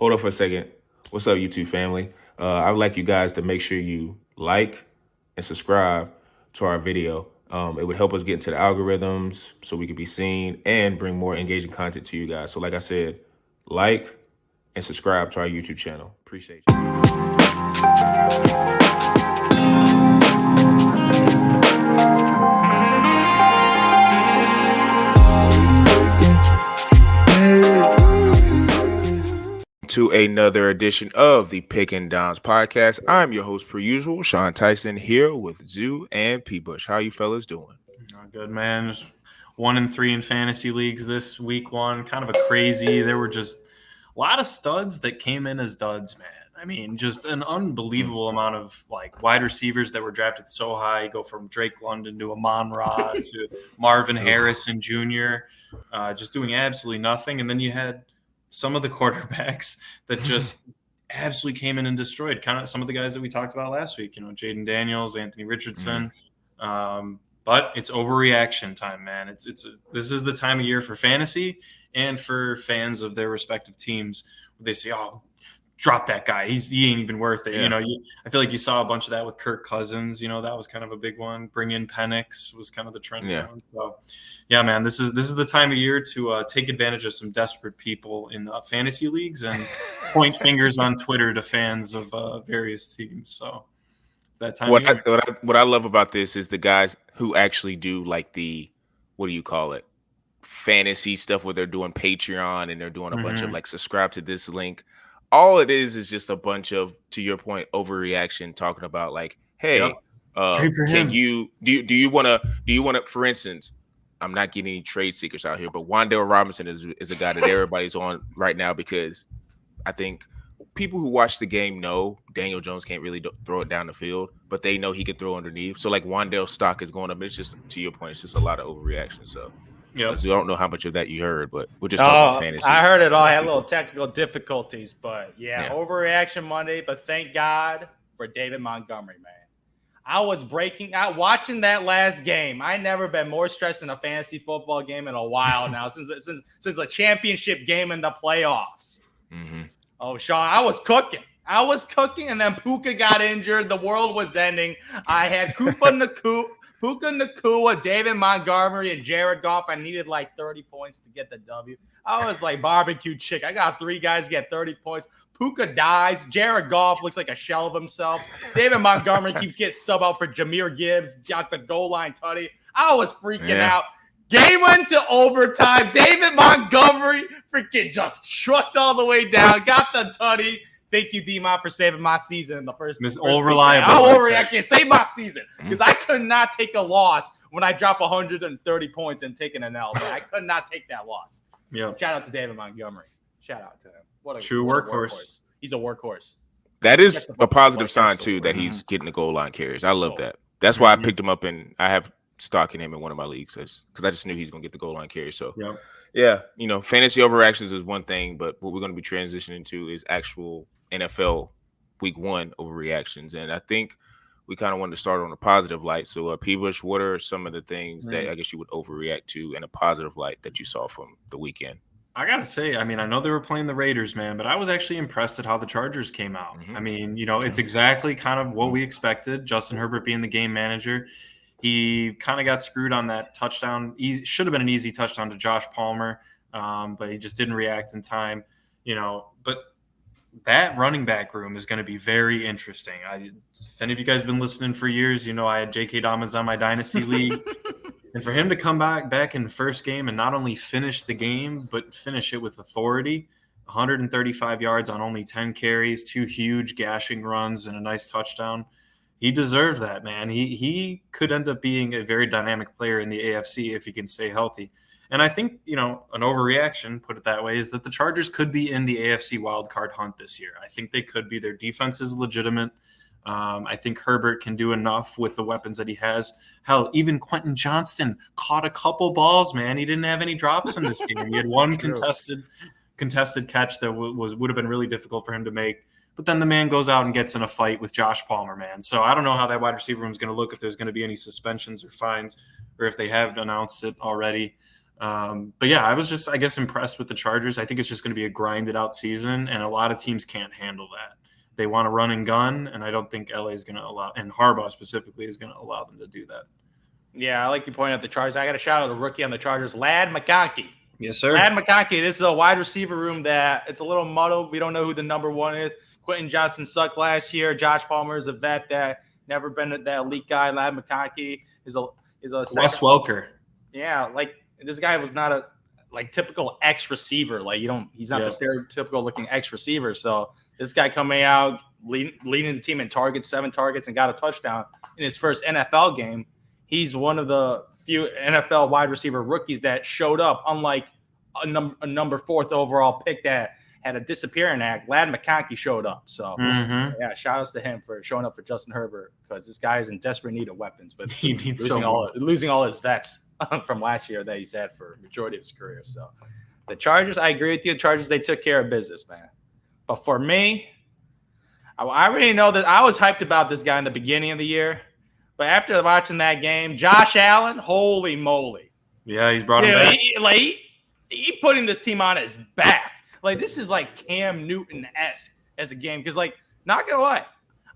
Hold on for a second. What's up, YouTube family? I would like you guys to make sure you like and subscribe to our video. It would help us get into the algorithms so we can be seen and bring more engaging content to you guys. So like I said, like and subscribe to our YouTube channel. Appreciate you. To another edition of the Pick and Downs podcast. I'm your host, per usual, Sean Tyson, here with Zhu and P. Bush. How you fellas doing? Good, man. 1-3 in fantasy leagues this week one. Kind of a crazy. There were just a lot of studs that came in as duds, man. I mean, just an unbelievable amount of like wide receivers that were drafted so high. Go from Drake London to Amon-Ra to Marvin Harrison Jr. Just doing absolutely nothing. And then you had some of the quarterbacks that just absolutely came in and destroyed. Kind of some of the guys that we talked about last week. You know, Jaden Daniels, Anthony Richardson. But it's overreaction time, man. This is the time of year for fantasy and for fans of their respective teams. They say, "Oh, drop that guy. He ain't even worth it." Yeah. You know, I feel like you saw a bunch of that with Kirk Cousins. You know, that was kind of a big one. Bring in Penix was kind of the trend. Yeah. So, yeah, man, this is the time of year to take advantage of some desperate people in fantasy leagues and point fingers on Twitter to fans of various teams. So. That time what I love about this is the guys who actually do like the, what do you call it, fantasy stuff where they're doing Patreon and they're doing a bunch of like subscribe to this link. All it is just a bunch of, to your point, overreaction, talking about like, hey, can you do you want to, for instance, I'm not getting any trade seekers out here, but Wan'Dale Robinson is a guy that everybody's on right now because I think people who watch the game know Daniel Jones can't really throw it down the field, but they know he can throw underneath. So like Wan'Dale's stock is going up. It's just, to your point, it's just a lot of overreaction. So I don't know how much of that you heard, but we're just talking about fantasy. I heard it all. I had little technical difficulties, but yeah, overreaction Monday. But thank God for David Montgomery, man. I was breaking out watching that last game. I never been more stressed in a fantasy football game in a while now, since a championship game in the playoffs. Oh, Sean, I was cooking, and then Puka got injured. The world was ending. I had Puka Nacua, David Montgomery, and Jared Goff. I needed like 30 points to get the W. I was like barbecue chick. I got 3 guys get 30 points. Puka dies. Jared Goff looks like a shell of himself. David Montgomery keeps getting sub out for Jahmyr Gibbs. Got the goal line tutty. I was freaking out. Game went to overtime. David Montgomery freaking just shrugged all the way down. Got the tutty. Thank you, D-Mon, for saving my season in the first. Miss Overreliable. I'm overreacting. Save my season because I could not take a loss when I drop 130 points and taking an L. Man. I could not take that loss. Yeah. Shout out to David Montgomery. Shout out to him. What a true workhorse. He's a workhorse. That is a positive sign too that he's getting the goal line carries. I love that. That's why I picked him up, and I have stock in him in one of my leagues because I just knew he's going to get the goal line carry. So, yeah, you know, fantasy overreactions is one thing, but what we're going to be transitioning to is actual NFL week 1 overreactions. And I think we kind of wanted to start on a positive light. So, P. Bush, what are some of the things that I guess you would overreact to in a positive light that you saw from the weekend? I got to say, I mean, I know they were playing the Raiders, man, but I was actually impressed at how the Chargers came out. I mean, you know, it's exactly kind of what we expected. Justin Herbert being the game manager. He kind of got screwed on that touchdown. He should have been an easy touchdown to Josh Palmer, but he just didn't react in time. You know, but that running back room is going to be very interesting. If any of you guys have been listening for years, you know I had J.K. Dobbins on my Dynasty League. And for him to come back in the first game and not only finish the game, but finish it with authority, 135 yards on only 10 carries, 2 huge gashing runs, and a nice touchdown. He deserved that, man. He could end up being a very dynamic player in the AFC if he can stay healthy. And I think, you know, an overreaction, put it that way, is that the Chargers could be in the AFC wildcard hunt this year. I think they could be. Their defense is legitimate. I think Herbert can do enough with the weapons that he has. Hell, even Quentin Johnston caught a couple balls, man. He didn't have any drops in this game. He had one contested catch that would have been really difficult for him to make. But then the man goes out and gets in a fight with Josh Palmer, man. So I don't know how that wide receiver room is going to look, if there's going to be any suspensions or fines, or if they have announced it already. But yeah, I was just, I guess, impressed with the Chargers. I think it's just going to be a grinded out season, and a lot of teams can't handle that. They want to run and gun, and I don't think LA is going to allow, and Harbaugh specifically is going to allow them to do that. Yeah, I like you pointing out the Chargers. I got a shout out a rookie on the Chargers, Ladd McConkey. Yes, sir. Ladd McConkey. This is a wide receiver room that it's a little muddled. We don't know who the number one is. Quentin Johnson sucked last year. Josh Palmer is a vet that never been that elite guy. Ladd McConkey is a Wes Welker. Yeah, like this guy was not a typical X receiver. Like he's not the stereotypical looking X receiver. So this guy coming out leading the team in targets, 7 targets, and got a touchdown in his first NFL game. He's one of the few NFL wide receiver rookies that showed up, unlike a number 4th overall pick that had a disappearing act. Ladd McConkey showed up. So, yeah, shout outs to him for showing up for Justin Herbert, because this guy is in desperate need of weapons. But he needs losing all his vets from last year that he's had for the majority of his career. So the Chargers, I agree with you. The Chargers, they took care of business, man. But for me, I already know that I was hyped about this guy in the beginning of the year. But after watching that game, Josh Allen, holy moly. Yeah, he's brought him back. He putting this team on his back. Like, this is like Cam Newton-esque as a game. Because, like, not going to lie,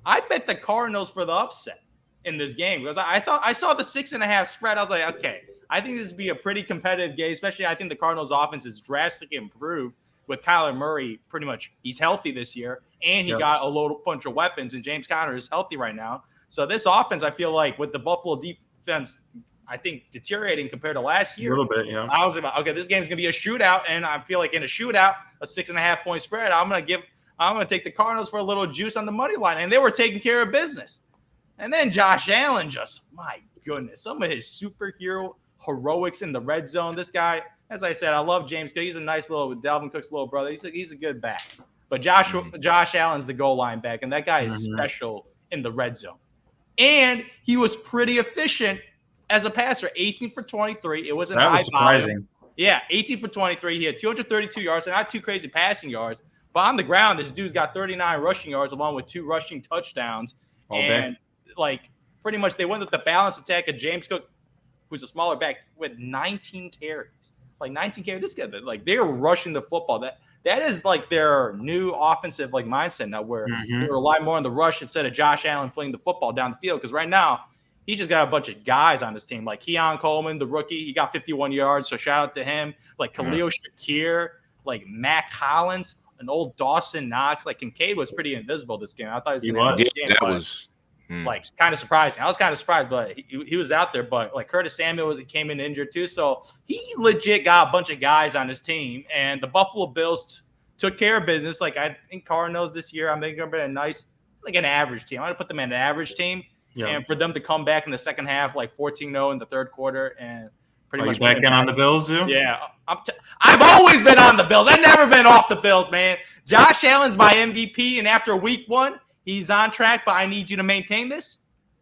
I bet the Cardinals for the upset in this game. Because I saw the 6.5 spread. I was like, okay, I think this would be a pretty competitive game. Especially, I think the Cardinals' offense is drastically improved with Kyler Murray. Pretty much, he's healthy this year. And he got a bunch of weapons. And James Conner is healthy right now. So this offense, I feel like, with the Buffalo defense, I think deteriorating compared to last year. A little bit, yeah. I was about, okay, this game's gonna be a shootout, and I feel like in a shootout, a 6.5 point spread, I'm gonna take the Cardinals for a little juice on the money line, and they were taking care of business. And then Josh Allen, my goodness, some of his superhero heroics in the red zone. This guy, as I said, I love James Cook. He's a nice little Dalvin Cook's little brother. He's a good back. But Josh Allen's the goal line back, and that guy is special in the red zone. And he was pretty efficient as a passer, 18 for 23. It wasn't high volume. Yeah, 18 for 23. He had 232 yards, and not too crazy passing yards. But on the ground, this dude's got 39 rushing yards along with 2 rushing touchdowns. And, pretty much they went with the balanced attack of James Cook, who's a smaller back, with 19 carries. 19 carries. This guy, they were rushing the football. That is their new offensive mindset now, where they rely more on the rush instead of Josh Allen flinging the football down the field. Because right now, he just got a bunch of guys on his team, like Keon Coleman, the rookie. He got 51 yards, so shout out to him. Khalil Shakir, Mac Hollins, an old Dawson Knox. Kincaid was pretty invisible this game. I thought he was. That was kind of surprising. I was kind of surprised, but he was out there. But Curtis Samuel came in injured too, so he legit got a bunch of guys on his team. And the Buffalo Bills took care of business. I think Cardinals this year, I'm thinking about a nice, an average team. I'm gonna put them in an average team. Yeah. And for them to come back in the second half, 14-0 in the third quarter, and pretty much back in on the Bills, Zhu? Yeah, I've always been on the Bills. I've never been off the Bills, man. Josh Allen's my MVP, and after week 1, he's on track. But I need you to maintain this.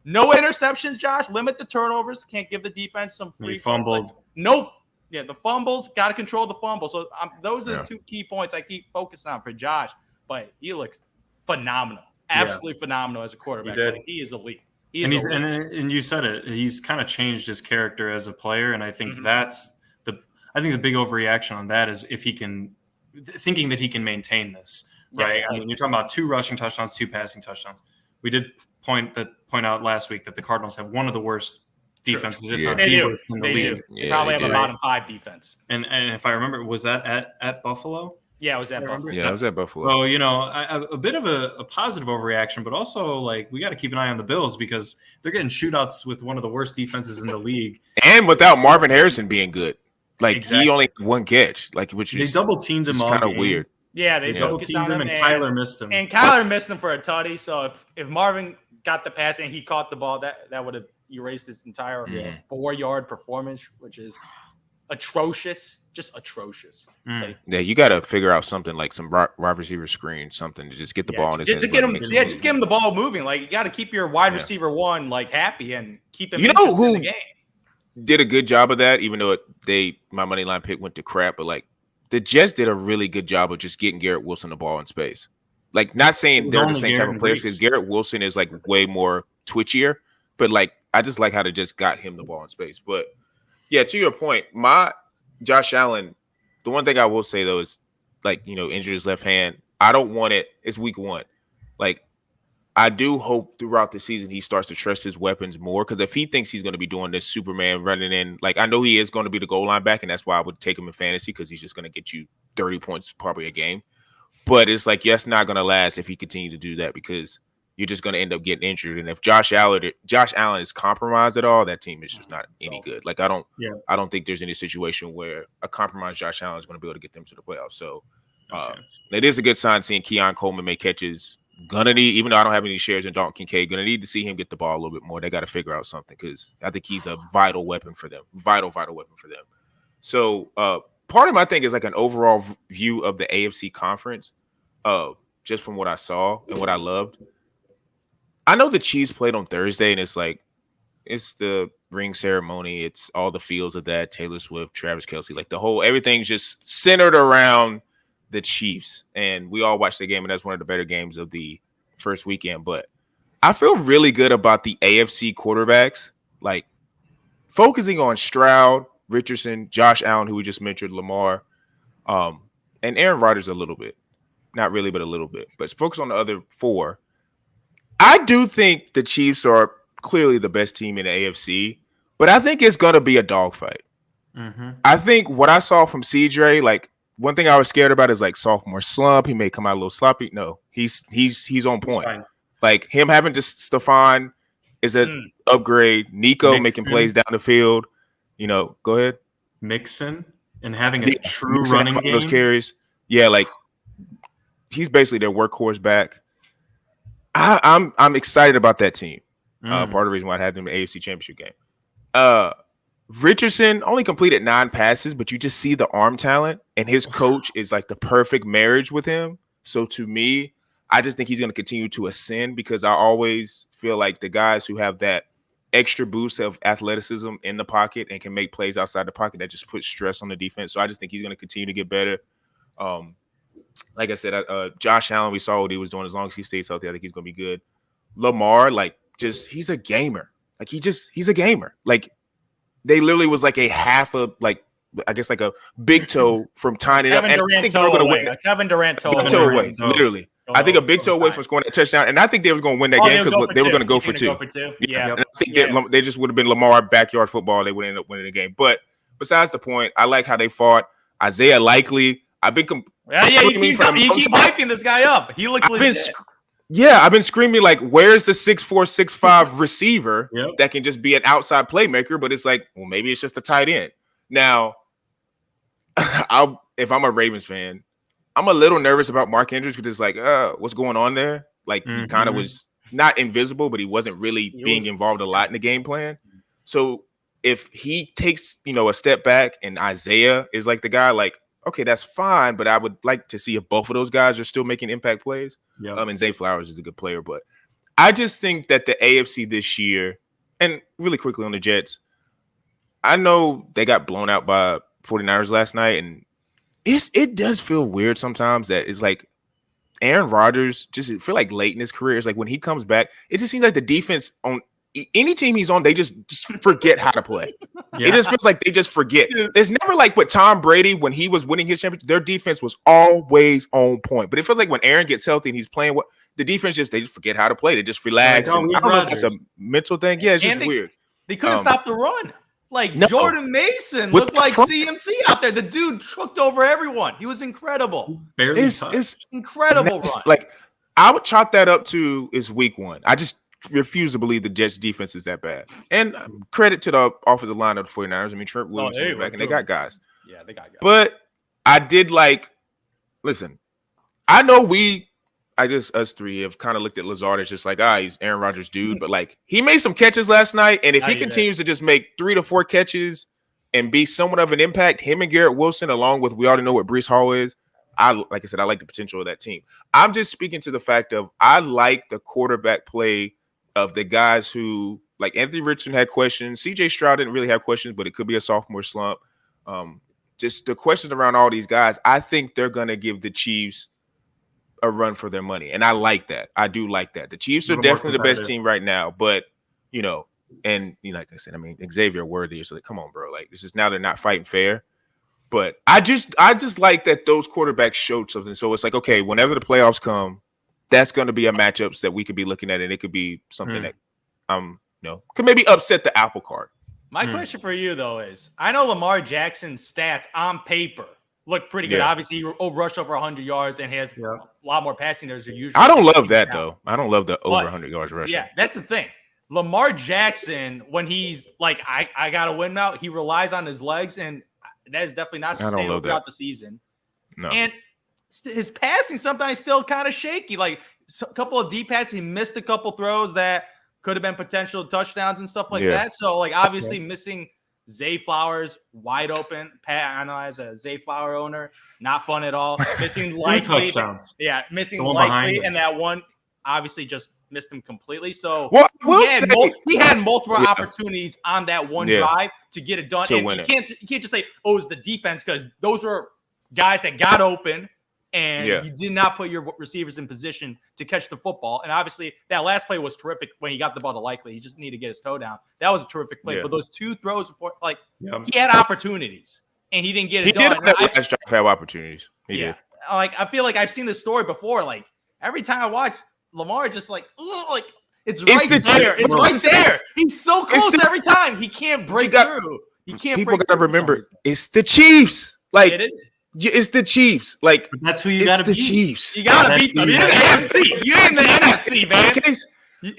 No interceptions, Josh. Limit the turnovers. Can't give the defense some free. He fumbled. Nope. Yeah, the fumbles. Got to control the fumble. So those are the 2 key points I keep focusing on for Josh. But he looks phenomenal, absolutely phenomenal as a quarterback. He is elite. And you said it. He's kind of changed his character as a player, and I think that's the big overreaction on that is if he can, thinking that he can maintain this, right? Yeah. I mean, you're talking about 2 rushing touchdowns, 2 passing touchdowns. We did point out last week that the Cardinals have one of the worst defenses, if not the worst in the league. They probably have a bottom 5 defense. And if I remember, was that at Buffalo? Yeah, it was at Buffalo. Yeah, it was at Buffalo. So, a bit of a positive overreaction, but also, we got to keep an eye on the Bills because they're getting shootouts with one of the worst defenses in the league. And without Marvin Harrison being good. He only had 1 catch. Which they double-teamed him all kind of weird. Yeah, they double-teamed him, and Kyler missed him. And Kyler missed him for a tutty, so if Marvin got the pass and he caught the ball, that would have erased his entire 4-yard performance, which is atrocious. Just atrocious. Yeah, you got to figure out something like some wide receiver screen, something to just get the ball in his hands. Just get him the ball moving. You got to keep your wide receiver 1 happy and keep him. You know who in the game. Did a good job of that, even though my money line pick went to crap, but the Jets did a really good job of just getting Garrett Wilson the ball in space. Not saying they're the same type of players because Garrett Wilson is way more twitchier, but I just like how they just got him the ball in space. But yeah, to your point, Josh Allen, the one thing I will say though is injured his left hand. I don't want it. It's week 1. Like, I do hope throughout the season he starts to trust his weapons more, because if he thinks he's going to be doing this Superman running in, like, I know he is going to be the goal line back, and that's why I would take him in fantasy, because he's just going to get you 30 points probably a game. But it's like, yes, not going to last if he continues to do that, because you're just going to end up getting injured. And if Josh Allen is compromised at all, that team is just not any good. Like, I don't think there's any situation where a compromised Josh Allen is going to be able to get them to the playoffs. So it is a good sign seeing Keon Coleman make catches. Gonna need, even though I don't have any shares in Dalton Kincaid, gonna need to see him get the ball a little bit more. They got to figure out something, because I think he's a vital weapon for them. Vital weapon for them. So part of my thing is like an overall view of the AFC conference, just from what I saw and what I loved. I know the Chiefs played on Thursday, and it's like, it's the ring ceremony. It's all the feels of that. Taylor Swift, Travis Kelce, like everything's just centered around the Chiefs, and we all watched the game, and that's one of the better games of the first weekend. But I feel really good about the AFC quarterbacks, like focusing on Stroud, Richardson, Josh Allen, who we just mentioned, Lamar, and Aaron Rodgers a little bit. Not really, but a little bit. But focus on the other 4. I do think the Chiefs are clearly the best team in the AFC, but I think it's going to be a dogfight. Mm-hmm. I think what I saw from CJ, like, one thing I was scared about is like sophomore slump. He may come out a little sloppy. No, he's on point. Like, him having just Stephon is an upgrade. Nico making plays down the field. Go ahead. Mixon and having a true running game. Those carries. Yeah, like, he's basically their workhorse back. I'm excited about that team. Part of the reason why I had them in the AFC Championship game. Richardson only completed 9 passes, but you just see the arm talent, and his coach is like the perfect marriage with him. So to me, I just think he's going to continue to ascend, because I always feel like the guys who have that extra boost of athleticism in the pocket and can make plays outside the pocket, that just puts stress on the defense. So I just think he's going to continue to get better. Like I said, Josh Allen, we saw what he was doing. As long as he stays healthy, I think he's going to be good. Lamar, like, he's a gamer. Like, he's a gamer. Like, they literally was like a half of, like, I guess like a big toe from tying it up. And I think they were going to win. Kevin Durant toe away, literally. I think a big toe away from scoring a touchdown. And I think they was going to win that game, because they were going to go for 2. Yeah. And I think they just would have been Lamar backyard football. They would end up winning the game. But besides the point, I like how they fought. Isaiah Likely. I've been you keep hyping this guy up. He looks legit. I've been screaming, like, where's the 6'4", 6'5" receiver that can just be an outside playmaker? But it's like, well, maybe it's just a tight end. Now, if I'm a Ravens fan, I'm a little nervous about Mark Andrews, because it's like, what's going on there? Like, he kind of was not invisible, but he wasn't really being involved a lot in the game plan. So if he takes, a step back and Isaiah is like the guy, like, okay, that's fine, but I would like to see if both of those guys are still making impact plays. And Zay Flowers is a good player, but I just think that the AFC this year, and really quickly on the Jets, I know they got blown out by 49ers last night, and it does feel weird sometimes that it's like Aaron Rodgers, just feel like late in his career, it's like when he comes back, it just seems like the defense on any team he's on, they just forget how to play. It just feels like they just forget. It's never like with Tom Brady when he was winning his championship, their defense was always on point. But it feels like when Aaron gets healthy and he's playing, the defense they just forget how to play. They just relax. I don't know if that's a mental thing. Yeah, it's just weird. They couldn't stop the run. Like, Jordan Mason looked like CMC out there. The dude trucked over everyone. He was incredible. It's incredible run. Like, I would chalk that up to is week 1. I just refuse to believe the Jets defense is that bad. And credit to the offensive line of the 49ers. I mean, Trent Williams went back, and they got guys. Yeah, they got guys. But I did listen, I know us three have kind of looked at Lazard as just like, he's Aaron Rodgers' dude. But, like, he made some catches last night, and if he continues to just make 3 to 4 catches and be somewhat of an impact, him and Garrett Wilson, along with, we already know what Breece Hall is, like I said, I like the potential of that team. I'm just speaking to the fact of I like the quarterback play of the guys who, like, Anthony Richardson had questions. CJ Stroud didn't really have questions, but it could be a sophomore slump. Just the questions around all these guys, I think they're going to give the Chiefs a run for their money. And I like that. I do like that. The Chiefs are definitely the best team right now, but, like I said, I mean, Xavier Worthy is like, come on, bro. Like, this is now they're not fighting fair. But I just like that those quarterbacks showed something. So it's like, okay, whenever the playoffs come, that's going to be a matchups that we could be looking at, and it could be something that could maybe upset the apple cart. My question for you though is, I know Lamar Jackson's stats on paper look pretty good. Obviously, he rushed over 100 yards and has a lot more passing yards than usual. I don't love that though. I don't love the over 100 yards rushing. Yeah, that's the thing. Lamar Jackson, when he's like, I got to win now, he relies on his legs, and that is definitely not sustainable throughout the season. No. And his passing sometimes still kind of shaky. Like a couple of deep passes, he missed a couple throws that could have been potential touchdowns and stuff like that. So, like, obviously missing Zay Flowers wide open. Pat, I know as a Zay Flower owner, not fun at all. Missing Likely. Touchdowns. Yeah, missing Likely, and that one obviously just missed him completely. So he had multiple opportunities on that one drive to get it done. And you can't just say, oh, it's the defense, because those were guys that got open. And you did not put your receivers in position to catch the football. And obviously, that last play was terrific when he got the ball to Likely. He just needed to get his toe down. That was a terrific play. But those two throws before, he had opportunities, and he didn't get it done. He did have opportunities. He did. Like, I feel like I've seen this story before. Like, every time I watch Lamar, just it's right there. It's right there. He's so close every time. He can't break through. He can't. People got to remember, it's the Chiefs. Like, it is. It's the Chiefs. Like, but that's who you got to beat. The Chiefs. You got to beat them. You're in the NFC. You're in the NFC, man.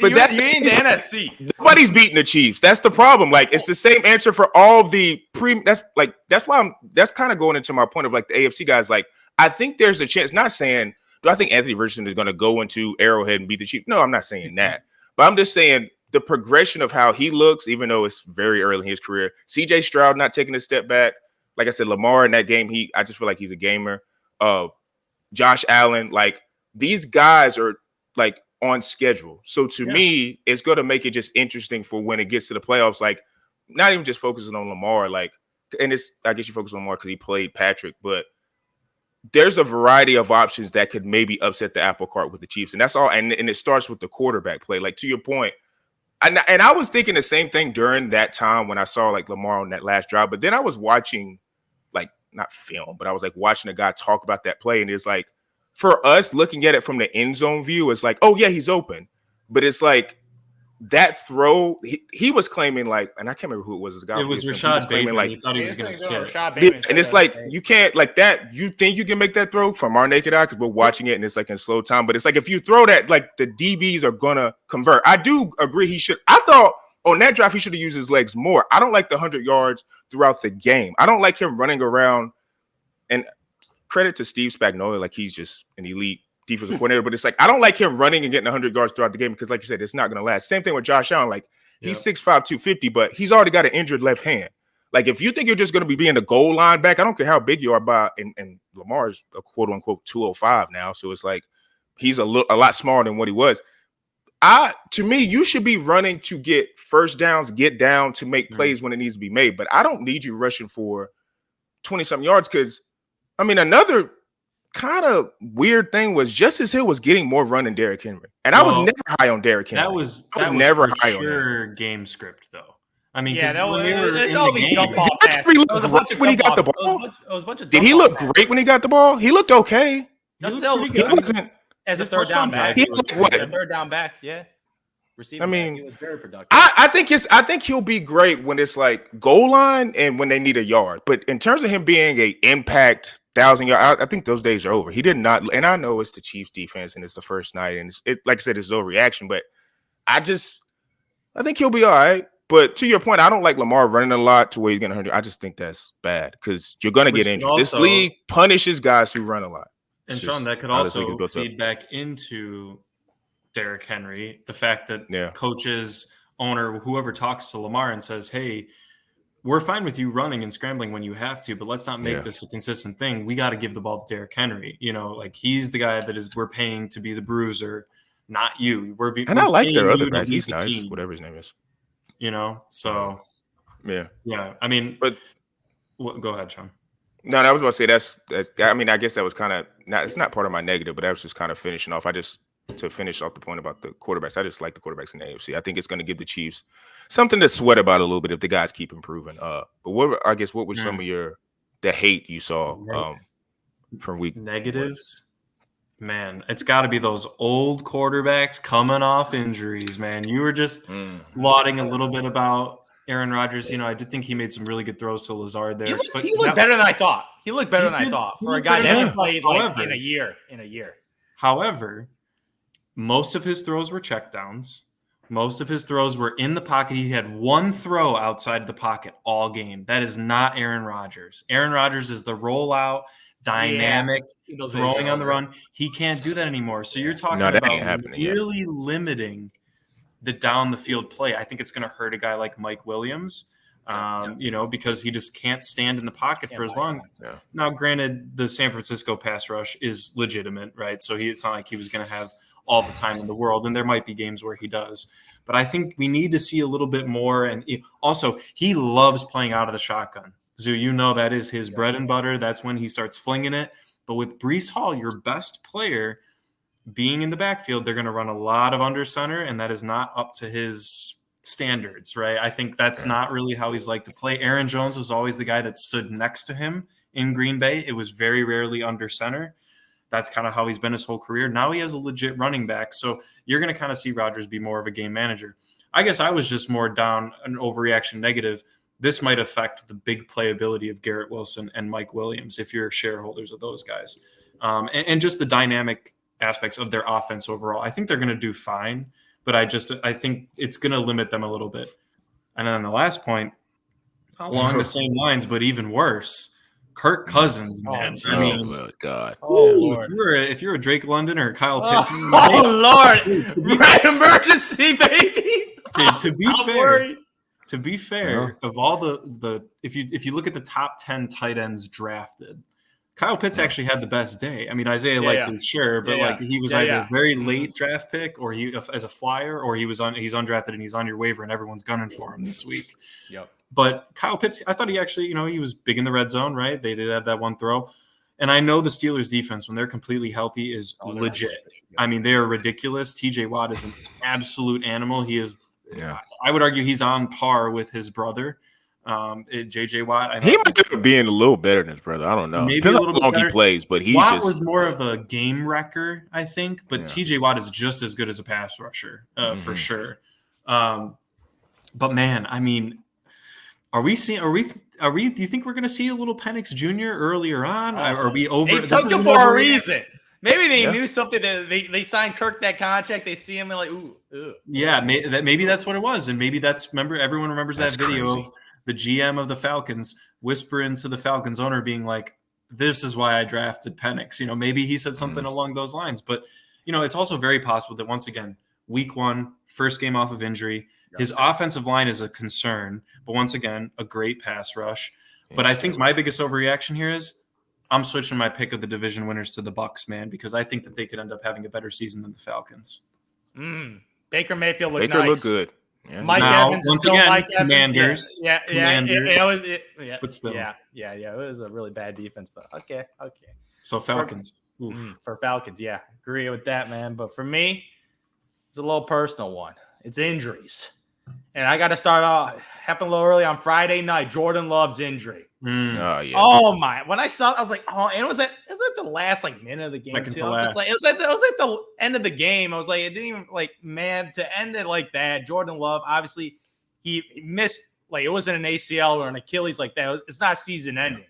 But you're in the NFC. Nobody's beating the Chiefs. That's the problem. Like, it's the same answer for all the that's why that's kind of going into my point of like the AFC guys. Like, I think there's a chance. Not saying, do I think Anthony Richardson is going to go into Arrowhead and beat the Chiefs? No, I'm not saying that. But I'm just saying the progression of how he looks, even though it's very early in his career. CJ Stroud not taking a step back. Like I said, Lamar in that game, I just feel like he's a gamer. Josh Allen, like, these guys are like on schedule. So to me, it's going to make it just interesting for when it gets to the playoffs. Like, not even just focusing on Lamar, like, and it's, I guess you focus on Lamar because he played Patrick, but there's a variety of options that could maybe upset the apple cart with the Chiefs. And that's all. And it starts with the quarterback play. Like, to your point, and I was thinking the same thing during that time when I saw like Lamar on that last drive, but then I was watching, like, not film, but I was like watching a guy talk about that play. And it's like, for us looking at it from the end zone view, it's like, oh yeah, he's open. But it's like that throw, he was claiming like, and I can't remember who it was. It was Rashad Bateman. Like, he thought he was going to sit. And it's like, you can't like that. You think you can make that throw from our naked eye because we're watching it and it's like in slow time. But it's like, if you throw that, like, the DBs are going to convert. I do agree he should. I thought on that drive, he should have used his legs more. I don't like the 100 yards throughout the game. I don't like him running around. And credit to Steve Spagnuolo, like, he's just an elite defensive coordinator. But it's like, I don't like him running and getting 100 yards throughout the game because, like you said, it's not going to last. Same thing with Josh Allen. Like, he's 6'5", 250, but he's already got an injured left hand. Like, if you think you're just going to be in the goal line back, I don't care how big you are. And Lamar's a quote-unquote 205 now. So it's like, he's a lot smaller than what he was. To me, you should be running to get first downs, get down to make plays when it needs to be made. But I don't need you rushing for 20-something yards because, I mean, another kind of weird thing was Justice Hill was getting more run than Derrick Henry. And I was never high on Derrick Henry. That was never high on game script, though. I mean, because when we were in the game, when he got the ball, did he look great when he got the ball? He looked okay. He wasn't. As a third down back, third down back, receiving. I mean, he was very productive. I think he'll be great when it's like goal line and when they need a yard. But in terms of him being a impact 1,000-yard, I think those days are over. He did not, and I know it's the Chiefs defense and it's the first night, and like I said, it's no reaction. But I think he'll be all right. But to your point, I don't like Lamar running a lot to where he's going to. I just think that's bad because you're going to get injured. This league punishes guys who run a lot. And Sean, that could also feed back into Derrick Henry, the fact that coaches, owner, whoever talks to Lamar and says, hey, we're fine with you running and scrambling when you have to, but let's not make this a consistent thing. We got to give the ball to Derrick Henry. You know, like, he's the guy that we're paying to be the bruiser, not you. I like their other guy. He's nice, team, whatever his name is. You know, so yeah. I mean, but go ahead, Sean. No, I was about to say that's. I mean, I guess that was kind of not. It's not part of my negative, but that was just kind of finishing off. To finish off the point about the quarterbacks. I just like the quarterbacks in the AFC. I think it's going to give the Chiefs something to sweat about a little bit if the guys keep improving. But what were some of your the hate you saw from week negatives? Man, it's got to be those old quarterbacks coming off injuries, man. You were just lauding a little bit about Aaron Rodgers. You know, I did think he made some really good throws to Lazard there. He looked better than I thought. He looked better than I thought for a guy that hasn't played like in a year. However, most of his throws were checkdowns. Most of his throws were in the pocket. He had one throw outside of the pocket all game. That is not Aaron Rodgers. Aaron Rodgers is the rollout, dynamic, throwing on the run. He can't do that anymore. So you're talking about really limiting the down the field play. I think it's going to hurt a guy like Mike Williams, you know, because he just can't stand in the pocket for as long. Yeah. Now, granted, the San Francisco pass rush is legitimate, right? So it's not like he was going to have all the time in the world, and there might be games where he does. But I think we need to see a little bit more. And also, he loves playing out of the shotgun. Zoo, you know that is his bread and butter. That's when he starts flinging it. But with Breece Hall, your best player, being in the backfield, they're going to run a lot of under center, and that is not up to his standards, right? I think that's not really how he's like to play. Aaron Jones was always the guy that stood next to him in Green Bay. It was very rarely under center. That's kind of how he's been his whole career. Now he has a legit running back. So you're going to kind of see Rodgers be more of a game manager. I guess I was just more down an overreaction negative. This might affect the big playability of Garrett Wilson and Mike Williams if you're shareholders of those guys. And just the dynamic aspects of their offense overall. I think they're going to do fine, but I think it's going to limit them a little bit. And then on the last point, along the same lines, but even worse, Kirk Cousins, man. I mean, oh God. If you're a Drake London or Kyle Pitts, Lord, emergency, baby. Okay, to be fair, of all the if you look at the top 10 tight ends drafted, Kyle Pitts actually had the best day. I mean, Isaiah likely sure, but like he was either a very late draft pick or he as a flyer, or he's undrafted and he's on your waiver and everyone's gunning for him this week. Yep. But Kyle Pitts, I thought he actually, he was big in the red zone, right? They did have that one throw. And I know the Steelers defense, when they're completely healthy, is legit. I mean, they are ridiculous. TJ Watt is an absolute animal. He is, I would argue he's on par with his brother, JJ Watt. He might be being a little better than his brother. I don't know. Maybe a little bit better. He plays, but Watt was more of a game wrecker, I think. But TJ Watt is just as good as a pass rusher, for sure. But man, I mean, do you think we're going to see a little Penix Jr. earlier on? Are we over? They took him for a reason. Maybe they knew something. They signed Kirk that contract. They see him and like, ooh. Yeah, maybe that's what it was. And maybe everyone remembers that video crazy. Of the GM of the Falcons whispering to the Falcons owner being like, this is why I drafted Penix. Maybe he said something along those lines. But, it's also very possible that once again, week 1, first game off of injury, his offensive line is a concern, but once again, a great pass rush. But I think my biggest overreaction here is I'm switching my pick of the division winners to the Bucs, man, because I think that they could end up having a better season than the Falcons. Baker Mayfield looked nice. Looked good. Yeah. Mike Evans once again, Mike Commanders. Commanders. But still. Yeah. It was a really bad defense, but okay. So Falcons. For Falcons, yeah. Agree with that, man. But for me, it's a little personal one. It's injuries. And I got to start off. Happened a little early on Friday night. Jordan Love's injury. Oh, yeah. Oh, my. When I saw it, I was like, oh, and it was at the last minute of the game. Second too. to last. It was at the end of the game. I was like, it didn't even man, to end it like that. Jordan Love, obviously, he missed, it wasn't an ACL or an Achilles like that. It's not season ending.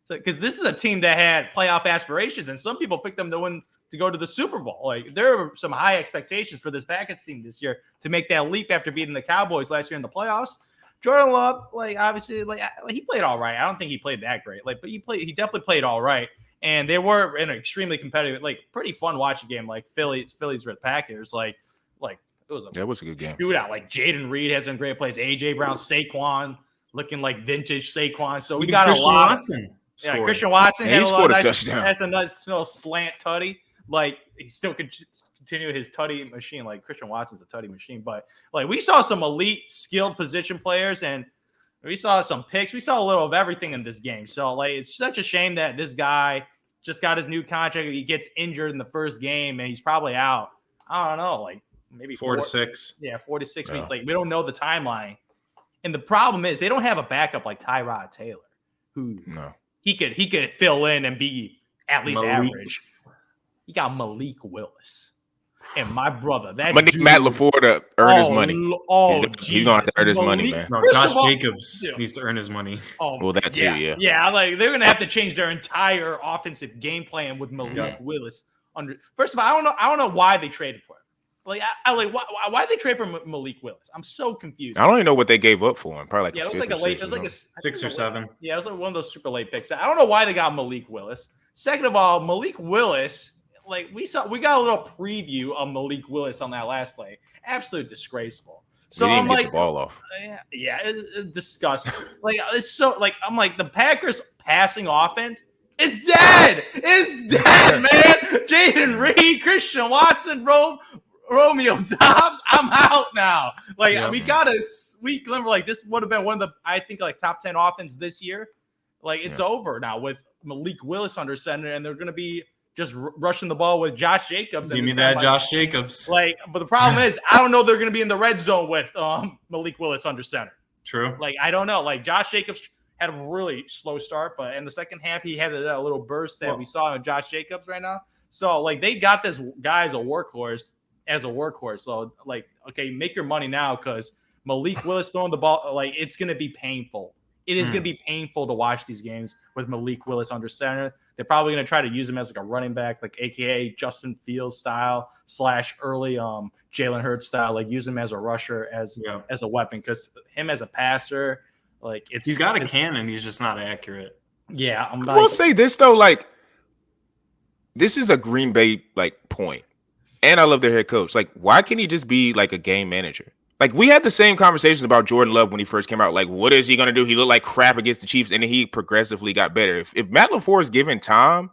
So, because this is a team that had playoff aspirations, and some people picked them to go to the Super Bowl. There are some high expectations for this Packers team this year to make that leap after beating the Cowboys last year in the playoffs. Jordan Love, obviously, he played all right. I don't think he played that great, but he definitely played all right. And they were in an extremely competitive, pretty fun watching game, Phillies with Packers. It was a good game. Shootout. Jaden Reed had some great plays. AJ Brown, Saquon, looking like vintage Saquon. So we got Christian a lot. Watson scored. Christian Watson had a lot of touchdown. That's a nice little slant tutty. He still could continue his tutty machine. Christian Watson's a tutty machine. But we saw some elite skilled position players, and we saw some picks. We saw a little of everything in this game. So it's such a shame that this guy just got his new contract. He gets injured in the first game, and he's probably out. I don't know, maybe 4 to 6. Yeah, 4 to 6 weeks. We don't know the timeline. And the problem is they don't have a backup like Tyrod Taylor, who he could fill in and be at least average. You got Malik Willis. And my brother, that Matt LaFleur to earn his money. He's going to earn his money, man. No, Josh Jacobs needs to earn his money. Well, that too, yeah. Yeah, like they're gonna have to change their entire offensive game plan with Malik Willis. First of all, I don't know why they traded for him. Like, why did they trade for Malik Willis? I'm so confused. I don't even know what they gave up for him. Probably like it was like a late, it was like a 6 or 7. Yeah, it was like one of those super late picks. I don't know why they got Malik Willis. Second of all, Malik Willis. Like we got a little preview of Malik Willis on that last play. Absolutely disgraceful. So I'm like, get the ball off. Yeah, it's disgusting. Like it's so like I'm like the Packers passing offense is dead. It's dead, man. Jaden Reed, Christian Watson, Romeo Dobbs. I'm out now. Like we got a sweet glimmer. Like this would have been one of the I think like top 10 offense this year. Like it's over now with Malik Willis under center, and they're going to be just rushing the ball with Josh Jacobs. Give me that Josh Jacobs. Like, but the problem is, I don't know they're going to be in the red zone with Malik Willis under center. True. Like, I don't know. Like, Josh Jacobs had a really slow start, but in the second half, he had that little burst that we saw in Josh Jacobs right now. So, like, they got this guy as a workhorse. So, like, okay, make your money now because Malik Willis throwing the ball, like, it's going to be painful. It is going to be painful to watch these games with Malik Willis under center. They're probably going to try to use him as like a running back, like AKA Justin Fields style / early Jalen Hurts style. Like use him as a rusher as a weapon because him as a passer, like he's got a cannon. He's just not accurate. Yeah, I will say this though, like this is a Green Bay like point, and I love their head coach. Like, why can't he just be like a game manager? Like, we had the same conversation about Jordan Love when he first came out. Like, what is he going to do? He looked like crap against the Chiefs, and then he progressively got better. If Matt LaFleur is given time,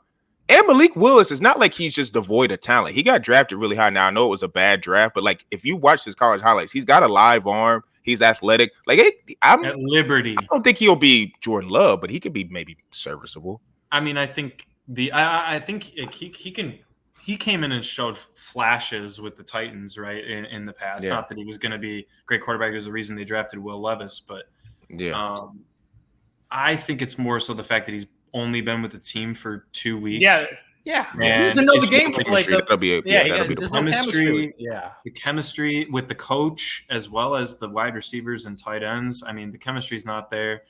and Malik Willis, it's not like he's just devoid of talent. He got drafted really high. Now, I know it was a bad draft, but, like, if you watch his college highlights, he's got a live arm. He's athletic. Like, at Liberty. I don't think he'll be Jordan Love, but he could be maybe serviceable. I mean, I think I think he can – he came in and showed flashes with the Titans, right, in the past. Yeah. Not that he was going to be a great quarterback. There's the reason they drafted Will Levis. But I think it's more so the fact that he's only been with the team for 2 weeks. Yeah. He doesn't know the game. That'll be the chemistry. The chemistry with the coach as well as the wide receivers and tight ends. I mean, the chemistry's not there.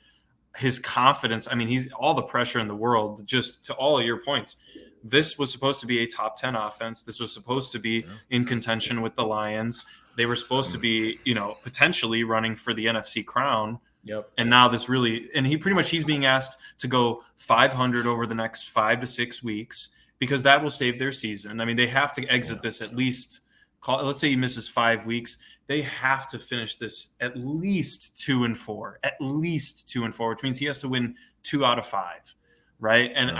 His confidence. I mean, he's all the pressure in the world. Just to all of your points. This was supposed to be a top 10 offense. This was supposed to be in contention with the Lions. They were supposed to be, potentially running for the NFC crown. Yep. And now this really, and he's being asked to go 500 over the next 5 to 6 weeks because that will save their season. I mean, they have to exit this at least, let's say he misses 5 weeks. They have to finish this at least 2-4, which means he has to win 2 out of 5. Right. And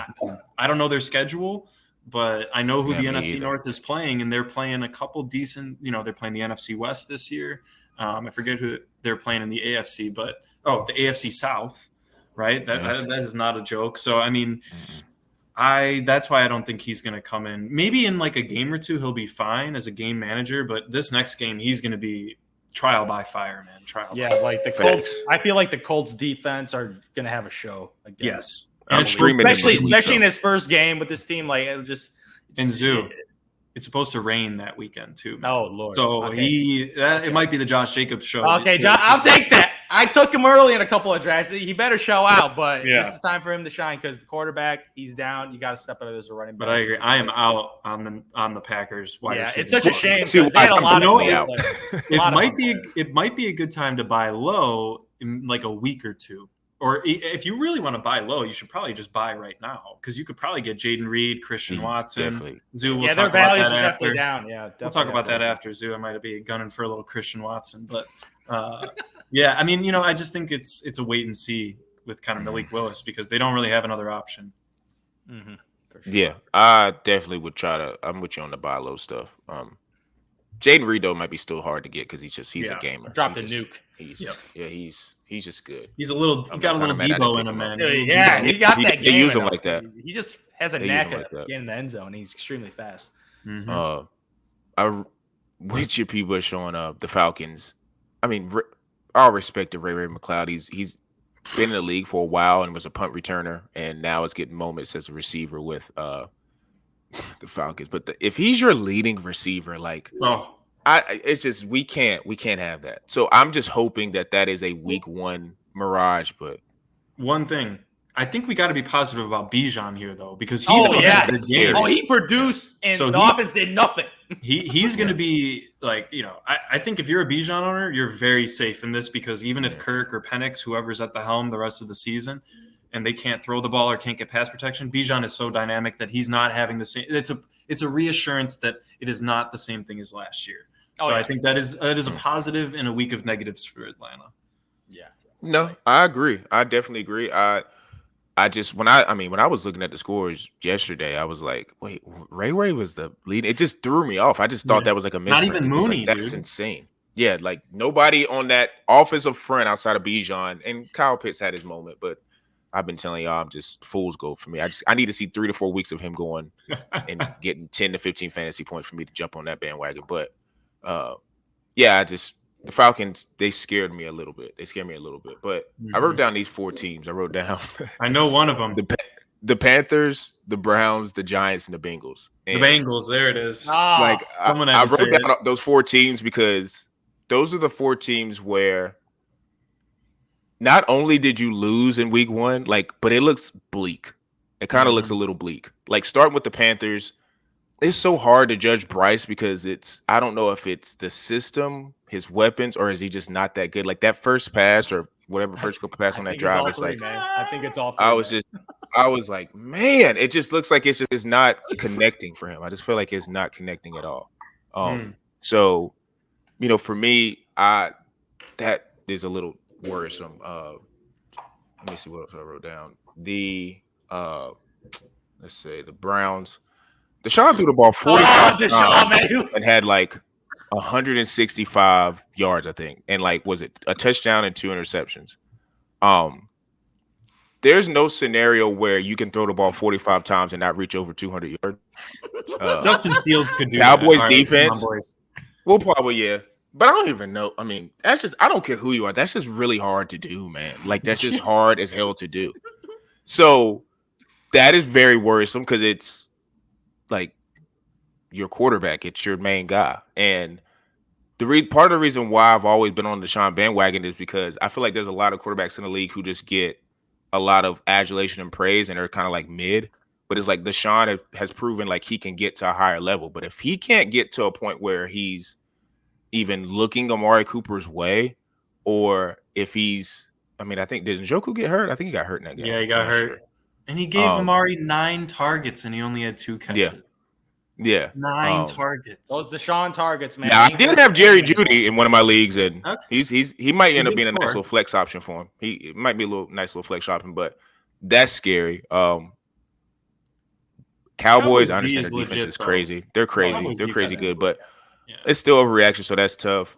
I don't know their schedule, but I know who the NFC North is playing, and they're playing a couple decent, they're playing the NFC West this year. I forget who they're playing in the AFC, but the AFC South, right? That is not a joke. So, I mean, that's why I don't think he's going to come in. Maybe in like a game or two, he'll be fine as a game manager, but this next game, he's going to be trial by fire, man. Like the Colts. I feel like the Colts defense are going to have a show again. Yes. And especially in his first game with this team, like it just and Zoo. It's supposed to rain that weekend too, man. Oh Lord! So it might be the Josh Jacobs show. Okay, John, I'll take that. I took him early in a couple of drafts. He better show out, but this is time for him to shine because the quarterback, he's down. You got to step out of this running back. But I agree. I am out on the Packers. It's such a shame. It might be a good time to buy low in like a week or two. Or if you really want to buy low, you should probably just buy right now because you could probably get Jaden Reed, Christian Watson, Zoo. We'll talk about that after. Down. We'll talk about that after Zoo. I might be gunning for a little Christian Watson, but I mean, I just think it's a wait and see with kind of Malik Willis because they don't really have another option. Mm-hmm. Sure. Yeah, I definitely would try to. I'm with you on the buy low stuff. Jaden Reed though might be still hard to get because he's a gamer. Dropped a nuke. He's just good. He got a little Debo in him, man. Yeah, he got that. They use him like that. He just has a knack of getting in the end zone. He's extremely fast. Mm-hmm. With your people showing up, the Falcons. I mean, all respect to Ray McCloud. He's been in the league for a while and was a punt returner, and now is getting moments as a receiver with the Falcons. But if he's your leading receiver, like, it's just we can't have that. So I'm just hoping that is a week one mirage. But one thing, I think we got to be positive about Bijan here, though, because he's he produced and the offense did nothing. He's going to be like, I think if you're a Bijan owner, you're very safe in this, because even if Kirk or Penix, whoever's at the helm the rest of the season, and they can't throw the ball or can't get pass protection, Bijan is so dynamic that he's not having the same. It's a reassurance that it is not the same thing as last year. I think that is a positive in a week of negatives for Atlanta. Yeah. No, I agree. I definitely agree. I just when I was looking at the scores yesterday, I was like, wait, Ray was the lead. It just threw me off. I just thought that was like a misprint. Not even Mooney, that's insane. Yeah, like nobody on that offensive front outside of Bijan, and Kyle Pitts had his moment, but I've been telling y'all, I'm just fool's gold for me. I need to see 3 to 4 weeks of him going and getting 10 to 15 fantasy points for me to jump on that bandwagon. But the Falcons, they scared me a little bit. But I wrote down these 4 teams. I know one of them. The Panthers, the Browns, the Giants, and the Bengals. And the Bengals, there it is. I wrote down those 4 teams because those are the 4 teams where not only did you lose in week 1, but it looks bleak. It kind of looks a little bleak. Like, starting with the Panthers, it's so hard to judge Bryce because I don't know if it's the system, his weapons, or is he just not that good? Like, that first pass or whatever first couple pass on that drive, it's like, man. I think it's all. I was like, man, it just looks like it's not connecting for him. I just feel like it's not connecting at all. So, for me, that is a little worrisome. Let me see what else I wrote down. Let's say the Browns. Deshaun threw the ball 45 times and had like 165 yards, I think, and was it a touchdown and 2 interceptions? There's no scenario where you can throw the ball 45 times and not reach over 200 yards. Justin Fields could do Cowboys that. defense. Well, probably but I don't even know. I mean, that's just, I don't care who you are. That's just really hard to do, man. Like, that's just hard as hell to do. So that is very worrisome because it's like your quarterback. It's your main guy. And part of the reason why I've always been on the Deshaun bandwagon is because I feel like there's a lot of quarterbacks in the league who just get a lot of adulation and praise and they're kind of like mid. But it's like Deshaun has proven like he can get to a higher level. But if he can't get to a point where he's even looking Amari Cooper's way, or if I think, did Njoku get hurt? I think he got hurt in that game. Yeah, he got hurt. Sure. And he gave Amari 9 targets and he only had 2 catches. Yeah. 9 targets. Those Deshaun targets, man. Now, I did have Jerry Jeudy in one of my leagues, and he might end up being a nice little flex option for him. It might be a nice little flex option, but that's scary. Cowboys, I understand their defense is crazy. They're crazy. They're crazy good, but it's still overreaction, so that's tough.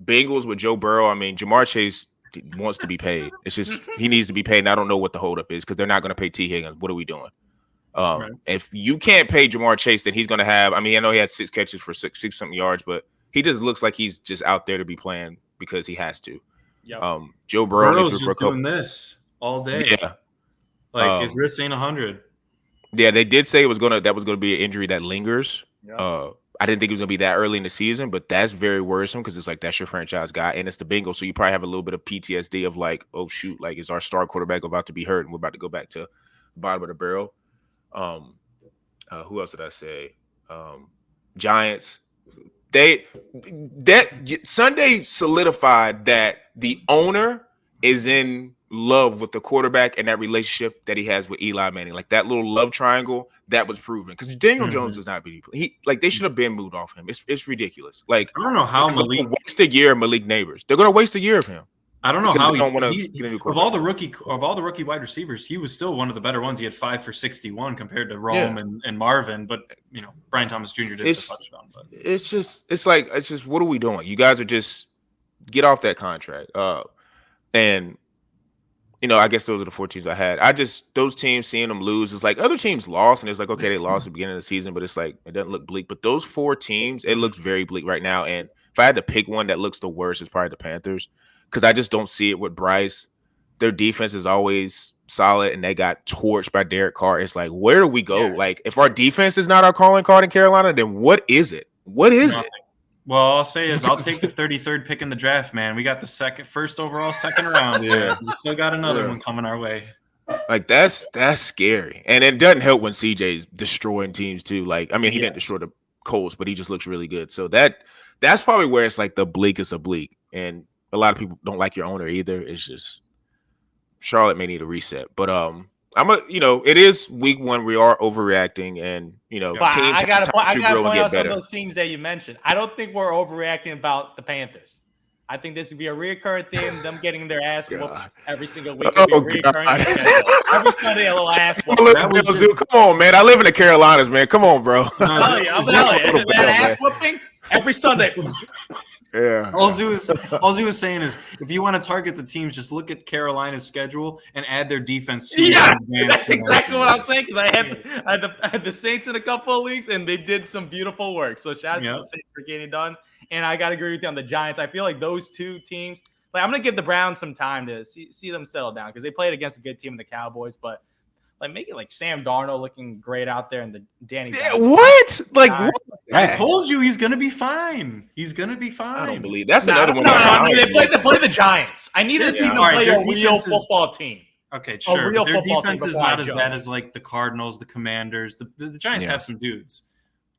Bengals with Joe Burrow. I mean, Jamar Chase wants to be paid. It's just he needs to be paid, and I don't know what the holdup is because they're not going to pay T. Higgins. What are we doing? If you can't pay Jamar Chase, then he's going to have. I mean, I know he had 6 catches for six something yards, but he just looks like he's just out there to be playing because he has to. Yep. Joe Burrow's just doing this all day. Yeah, his wrist ain't 100. Yeah, they did say that was going to be an injury that lingers. Yeah. I didn't think it was going to be that early in the season, but that's very worrisome because it's like that's your franchise guy, and it's the Bengals, so you probably have a little bit of PTSD of like, oh shoot, like is our star quarterback about to be hurt, and we're about to go back to the bottom of the barrel. Who else did I say? Giants. Sunday solidified that the owner is in love with the quarterback and that relationship that he has with Eli Manning, like that little love triangle that was proven. Because Daniel Jones does not beat they should have been moved off him. It's ridiculous. Like I don't know how Malik waste a year of Malik Neighbors. They're going to waste a year of him. I don't know how of all the rookie wide receivers, he was still one of the better ones. He had 5 for 61 compared to Rome and Marvin, but Brian Thomas Jr. did the touchdown. But it's just what are we doing? You guys are just get off that contract. And I guess those are the 4 teams I had. Those teams, seeing them lose, it's like other teams lost, and it's like, okay, they lost at the beginning of the season, but it's like it doesn't look bleak. But those 4 teams, it looks very bleak right now. And if I had to pick one that looks the worst, it's probably the Panthers. Because I just don't see it with Bryce. their defense is always solid and they got torched by Derek Carr. It's like, where do we go? Like, if our defense is not our calling card in Carolina, then what is it? What is it? Well, all I'll say is I'll take the 33rd pick in the draft, man. We got the first overall, second round. Yeah. We still got another one coming our way. Like, that's scary. And it doesn't help when CJ's destroying teams too. Like, I mean, he didn't destroy the Colts, but he just looks really good. So that's probably where it's like the bleakest of bleak. And a lot of people don't like your owner either. It's just Charlotte may need a reset. But it is week 1. We are overreacting, and teams I gotta point out some better. of those teams that you mentioned. I don't think we're overreacting about the Panthers. I think this would be a reoccurring theme. Them getting their ass whooped every single week. Every Sunday, a little ass whooping. Come on, man. I live in the Carolinas, man. Come on, bro. I'm telling you, that ass whooping every Sunday. Yeah. All Zhu was saying is, if you want to target the teams, just look at Carolina's schedule and add their defense to it. That's exactly what I'm saying, because I had the Saints in a couple of leagues, and they did some beautiful work. So shout out to the Saints for getting it done. And I got to agree with you on the Giants. I feel like those two teams, like, I'm going to give the Browns some time to see them settle down, because they played against a good team in the Cowboys, but like, make it like Sam Darnold looking great out there, and the Danny. What? Like, what? I told you he's gonna be fine. He's gonna be fine. I don't believe that's another one. No, they play the Giants. I need to see them play a real football team. Okay, sure. Their defense is not as bad as like the Cardinals, the Commanders. The Giants have some dudes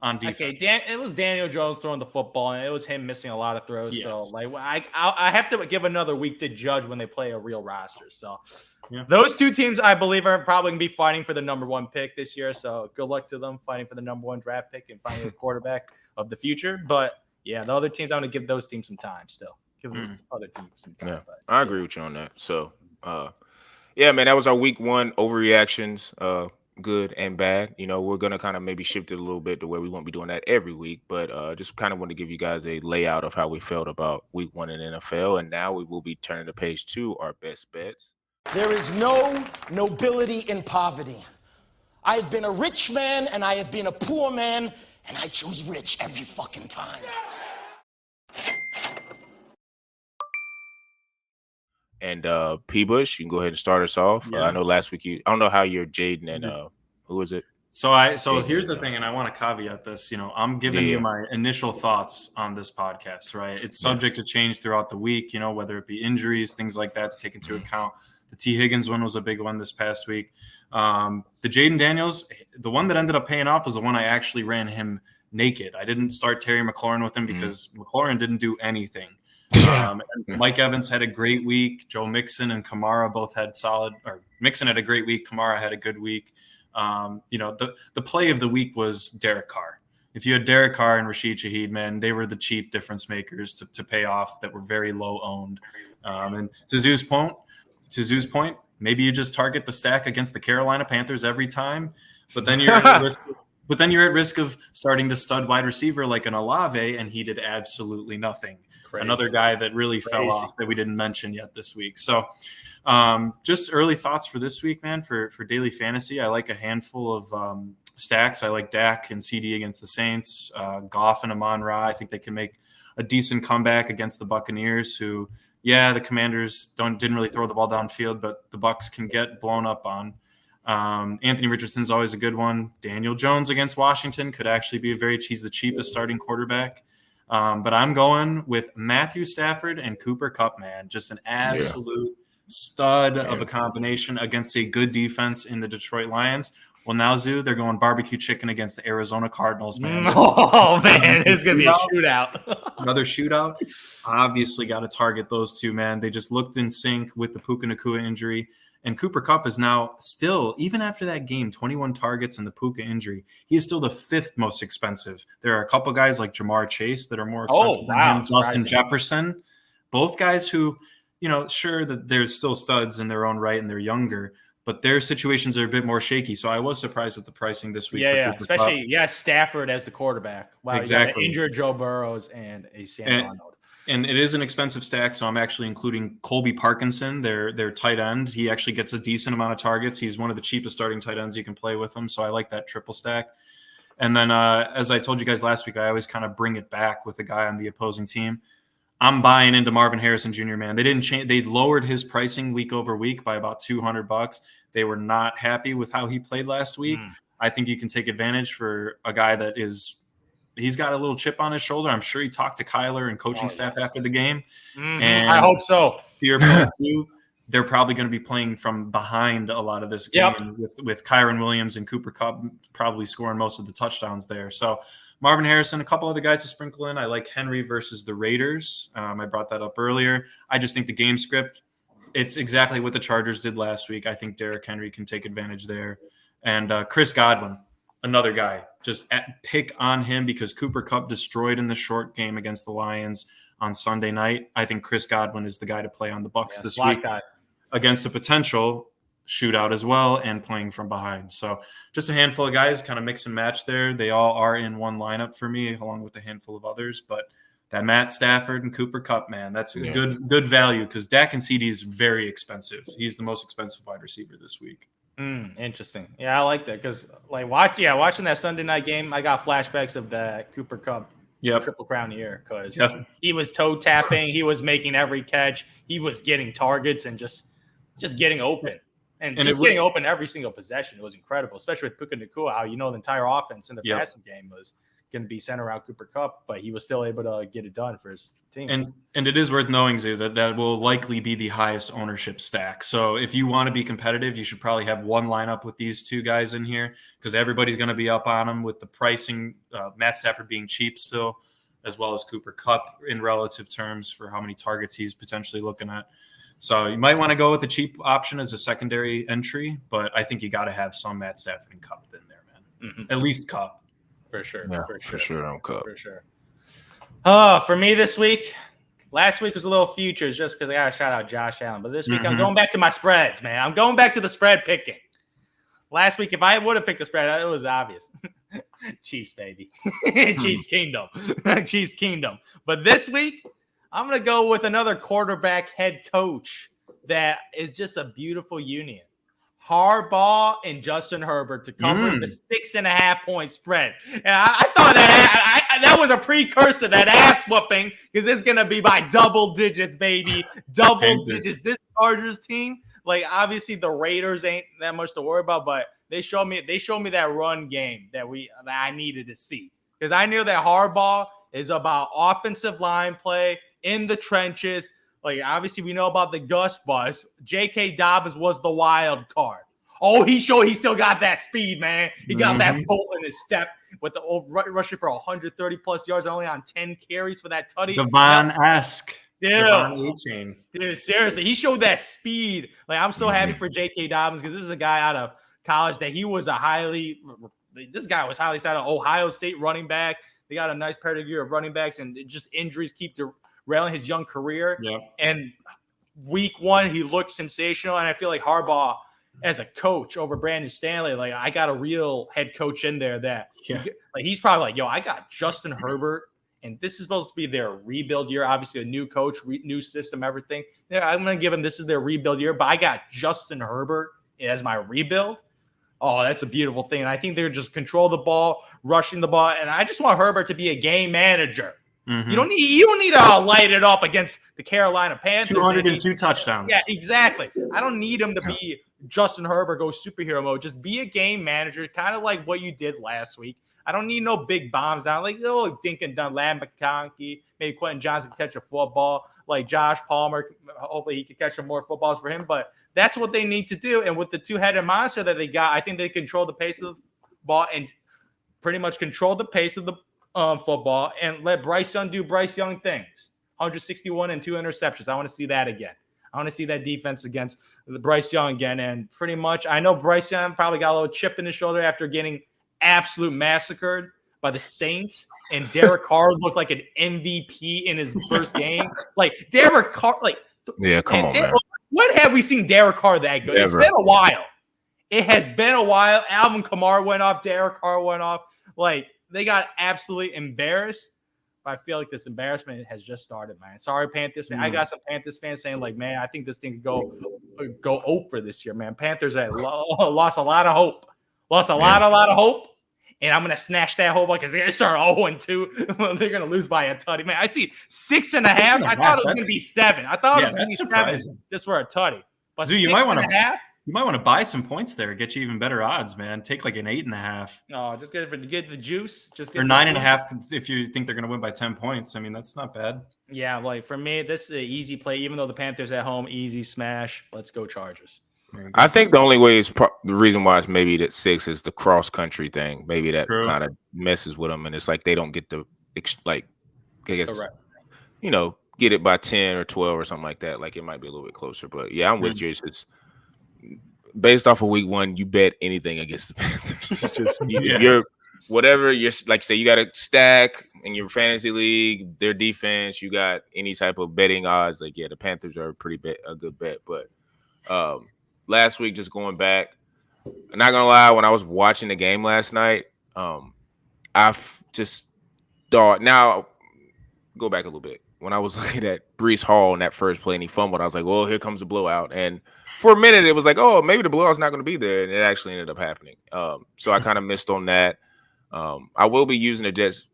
on defense. Okay, it was Daniel Jones throwing the football, and it was him missing a lot of throws. Yes. So, like, I have to give another week to judge when they play a real roster. So, those two teams, I believe, are probably going to be fighting for the number 1 pick this year. So, good luck to them fighting for the number 1 draft pick and finding a quarterback of the future. But, yeah, the other teams, I'm going to give those teams some time still. Give those other teams some time. Yeah, I agree with you on that. So, yeah, man, that was our week 1 overreactions. Good and bad. We're gonna kind of maybe shift it a little bit to where we won't be doing that every week, but just kind of want to give you guys a layout of how we felt about week 1 in NFL, and now we will be turning the page to our best bets. There is no nobility in poverty. I have been a rich man and I have been a poor man, and I choose rich every fucking time. And P. Bush, you can go ahead and start us off. I know last week I don't know how you're Jaden and who was it? So here's the thing, and I want to caveat this. I'm giving you my initial thoughts on this podcast, right? It's subject to change throughout the week, whether it be injuries, things like that to take into account. The T. Higgins one was a big one this past week. The Jaden Daniels, the one that ended up paying off was the one I actually ran him naked. I didn't start Terry McLaurin with him because McLaurin didn't do anything. Mike Evans had a great week. Joe Mixon and Kamara both had Mixon had a great week. Kamara had a good week. The play of the week was Derek Carr. If you had Derek Carr and Rashid Shaheed, man, they were the cheap difference makers to pay off that were very low owned. And to Zhu's point, maybe you just target the stack against the Carolina Panthers every time, but then you're at risk. But then you're at risk of starting the stud wide receiver like an Olave, and he did absolutely nothing. Crazy. Another guy that really fell off that we didn't mention yet this week. So just early thoughts for this week, man, for daily fantasy. I like a handful of stacks. I like Dak and CD against the Saints, Goff and Amon-Ra. I think they can make a decent comeback against the Buccaneers, who, the Commanders didn't really throw the ball downfield, but the Bucs can get blown up on. Anthony Richardson's always a good one. Daniel Jones against Washington could actually be he's the cheapest starting quarterback. But I'm going with Matthew Stafford and Cooper Kupp, man. Just an absolute stud of a combination against a good defense in the Detroit Lions. Well, now, Zhu, they're going barbecue chicken against the Arizona Cardinals, man. It's going to be a shootout. Another shootout. Obviously got to target those two, man. They just looked in sync with the Puka Nacua injury. And Cooper Kupp is now still, even after that game, 21 targets and the Puka injury, he is still the 5th most expensive. There are a couple guys like Jamar Chase that are more expensive than him. Justin Jefferson. Both guys who, sure that they're still studs in their own right and they're younger, but their situations are a bit more shaky. So I was surprised at the pricing this week. Especially Stafford as the quarterback. Wow, exactly. Injured Joe Burrows and a Sam Darnold. And it is an expensive stack, so I'm actually including Colby Parkinson, their tight end. He actually gets a decent amount of targets. He's one of the cheapest starting tight ends you can play with him, so I like that triple stack. And then, as I told you guys last week, I always kind of bring it back with a guy on the opposing team. I'm buying into Marvin Harrison Jr., man. They didn't change. They lowered his pricing week over week by about $200. They were not happy with how he played last week. I think you can take advantage for a guy that he's got a little chip on his shoulder. I'm sure he talked to Kyler and coaching staff after the game. And I hope so. To your point too, they're probably going to be playing from behind a lot of this game with Kyron Williams and Cooper Kupp probably scoring most of the touchdowns there. So Marvin Harrison, a couple other guys to sprinkle in. I like Henry versus the Raiders. I brought that up earlier. I just think the game script, it's exactly what the Chargers did last week. I think Derrick Henry can take advantage there. And Chris Godwin, another guy, just pick on him because Cooper Kupp destroyed in the short game against the Lions on Sunday night. I think Chris Godwin is the guy to play on the Bucs this week against a potential shootout as well and playing from behind. So just a handful of guys, kind of mix and match there. They all are in one lineup for me, along with a handful of others. But that Matt Stafford and Cooper Kupp, man, that's a good value because Dak and CD is very expensive. He's the most expensive wide receiver this week. Interesting. Yeah, I like that because watching that Sunday night game, I got flashbacks of the Cooper Kupp Triple Crown year because he was toe tapping, he was making every catch, he was getting targets and just getting open. And getting open every single possession. It was incredible, especially with Puka Nacua, how the entire offense in the passing game was going to be centered around Cooper Kupp, but he was still able to get it done for his team. And it is worth knowing, Zoo, that will likely be the highest ownership stack. So if you want to be competitive, you should probably have one lineup with these two guys in here because everybody's going to be up on them with the pricing, Matt Stafford being cheap still, as well as Cooper Kupp in relative terms for how many targets he's potentially looking at. So you might want to go with a cheap option as a secondary entry, but I think you got to have some Matt Stafford and Kupp in there, man. At least Kupp. For sure. Yeah, for sure on Kupp. For sure. For me this week, last week was a little futures just because I got to shout out Josh Allen. But this week I'm going back to my spreads, man. I'm going back to the spread picking. Last week, if I would have picked the spread, it was obvious. Chiefs, baby. Chiefs Kingdom. Chiefs Kingdom. But this week, I'm going to go with another quarterback head coach that is just a beautiful union. Harbaugh and Justin Herbert to cover the 6.5 point spread. And I thought that was a precursor to that ass whooping because it's going to be by double digits, baby. Double digits. This Chargers team, like obviously the Raiders ain't that much to worry about, but they showed me that run game that I needed to see because I knew that Harbaugh is about offensive line play in the trenches. Like, obviously, we know about the Gus bus. J.K. Dobbins was the wild card. Oh, he still got that speed, man. He got that bolt in his step with the rushing for 130-plus yards only on 10 carries for that tutty. Devon-esque. Dude, seriously, he showed that speed. Like, I'm so happy for J.K. Dobbins because this is a guy out of college that he was this guy was highly cited, Ohio State running back. They got a nice pedigree of running backs, and just injuries keep derailing his young career. And week one, he looked sensational. And I feel like Harbaugh, as a coach over Brandon Stanley, like I got a real head coach in there that like he's probably like, yo, I got Justin Herbert, and this is supposed to be their rebuild year. Obviously, a new coach, new system, everything. Yeah, I'm going to give them this is their rebuild year, but I got Justin Herbert as my rebuild. Oh, that's a beautiful thing. And I think they're just control the ball, rushing the ball. And I just want Herbert to be a game manager. You don't need to light it up against the Carolina Panthers. 202 touchdowns. Yeah, exactly. I don't need him to be Justin Herbert, go superhero mode. Just be a game manager, kind of like what you did last week. I don't need no big bombs down. Like, dink and done, Lamb McConkey, maybe Quentin Johnson can catch a football. Like Josh Palmer, hopefully he can catch some more footballs for him. But that's what they need to do. And with the two-headed monster that they got, I think they control the pace of the ball and pretty much control the pace of the football and let Bryce Young do Bryce Young things. 161 and 2 interceptions. I want to see that again. I want to see that defense against the Bryce Young again. And pretty much, I know Bryce Young probably got a little chip in his shoulder after getting absolute massacred by the Saints. And Derek Carr looked like an MVP in his first game. Like Derek Carr, come on, man. When have we seen Derek Carr that good? It's been a while. It has been a while. Alvin Kamara went off. Derek Carr went off. Like, they got absolutely embarrassed. I feel like this embarrassment has just started, man. Sorry, Panthers fans. I got some Panthers fans saying, like, man, I think this thing could go over this year, man. Panthers had lost a lot of hope. Lost a lot of hope. and I'm going to snatch that whole because they're going to start 0-2. They're going to lose by a tutty. Man, I see 6.5. I thought it was going to be 7. I thought it was going to be 7 just for a tutty. But Zhu, you might want to buy some points there, get you even better odds, man. Take like an 8.5. No, just get the juice. Just get or 9.5 if you think they're going to win by 10 points. I mean, that's not bad. Yeah, like for me, this is an easy play. Even though the Panthers at home, easy smash. Let's go Chargers. I think the only way is the reason why it's maybe that 6 is the cross country thing. Maybe that kind of messes with them, and it's like they don't get the I guess get it by 10 or 12 or something like that. Like it might be a little bit closer, but yeah, I'm with Jason. It's based off of week 1, you bet anything against the Panthers. It's just if you're whatever you're like, say you got a stack in your fantasy league, their defense, you got any type of betting odds. Like the Panthers are a good bet, but last week, just going back, I'm not gonna lie, when I was watching the game last night, I just thought. Now, go back a little bit. When I was looking at Breece Hall in that first play and he fumbled, I was like, well, here comes the blowout. And for a minute, it was like, oh, maybe the blowout's not going to be there. And it actually ended up happening. So I kind of missed on that. I will be using the Jets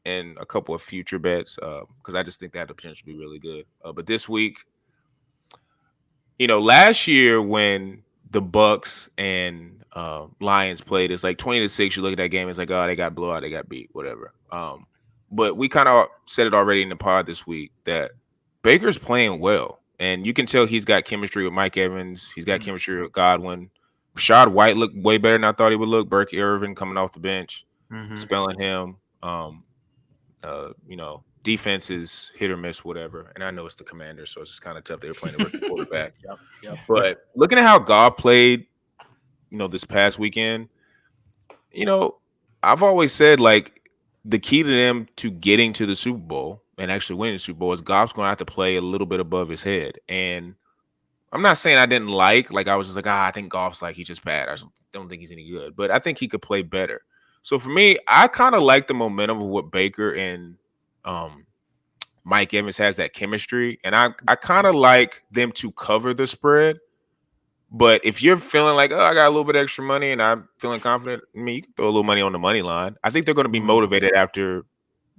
in a couple of future bets because I just think they have the potential to be really good. But this week, last year when the Bucs and Lions played, it's like 20-6. You look at that game, it's like, oh, they got blowout, they got beat, whatever. But we kind of said it already in the pod this week that Baker's playing well. And you can tell he's got chemistry with Mike Evans. He's got chemistry with Godwin. Rashad White looked way better than I thought he would look. Burke Irvin coming off the bench, spelling him. Defense is hit or miss, whatever. And I know it's the Commanders, so it's just kind of tough. They were playing a rookie quarterback. Yep. But looking at how Goff played, this past weekend, I've always said, like, the key to them to getting to the Super Bowl and actually winning the Super Bowl is Goff's going to have to play a little bit above his head. And I'm not saying I didn't like I was just like, I think Goff's like, he's just bad. I don't think he's any good. But I think he could play better. So for me, I kind of like the momentum of what Baker and Mike Evans has, that chemistry. And I kind of like them to cover the spread. But if you're feeling like, oh, I got a little bit extra money and I'm feeling confident, I mean, you can throw a little money on the money line. I think they're going to be motivated after,